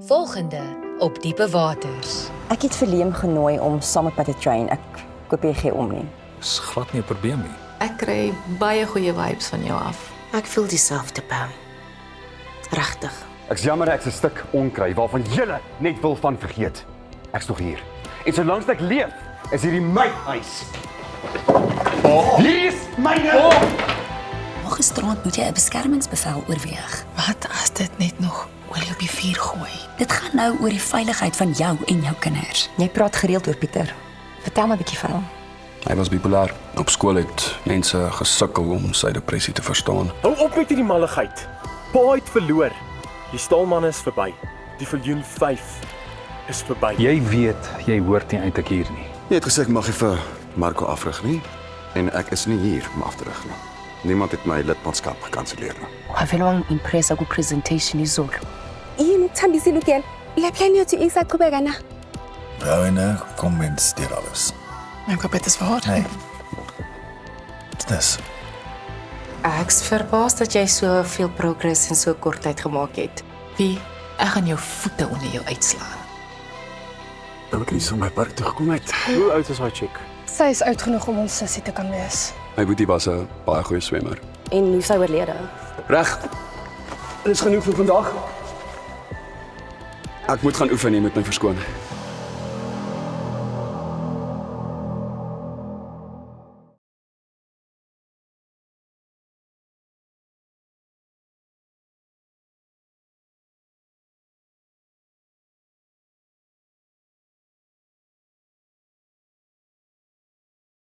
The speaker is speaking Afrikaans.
Volgende op Diepe Waters. Ek het vir Liam genooi om saam met my te train. Ek koop nie gee om nie. Dis glad nie 'n probleem nie. Ek kry baie goeie vibes van jou af. Ek voel dieselfde, Pam. Regtig. Ek's jammer ek's 'n stuk onkry waarvan julle net wil van vergeet. Ek's nog hier. En solank ek leef, is hierdie my huis. Hier is myne. Gisterand moet jy 'n beskermingsbevel oorweeg. Wat as dit net nog olie op die vuur gooi? Dit gaan nou oor die veiligheid van jou en jou kinders. Jy praat gereeld oor Pieter. Vertel my 'n bietjie van hom. Hy was bipolair. Op skool het mense gesukkel om sy depressie te verstaan. Hou op met hierdie malligheid. Pa het verloor. Die staalman is verby. Die viljoen 5 is verby. Jy weet, jy hoort nie eintlik hier nie. Jy het gesê ek mag nie vir Marco afrig nie en ek is nie hier om af te rig nie. Niemand het my lidmaatskap gekanselleer nie. Wavele wangimpressa ku-presentation izolo. Yini ukuthambisa ilukela? Le plan yethu isaqhubeka na? Wena, kom mens dit alles. Ek hoop dit is waar. Nee. Dis. Ek's verbaas dat jy soveel progress in so kort tyd gemaak het. Wie? Ek gaan jou voete onder jou uitslaan. Dan kan jy so my park toe gekom het. Hoe oud is haar chick? Sy is oud genoeg om ons sussie te kan wees. My boetie was 'n baie goeie swemmer. En hoe sy oorlede. Reg. Dit is genoeg vir vandag. Ek moet gaan oefen, jy moet my verskoon.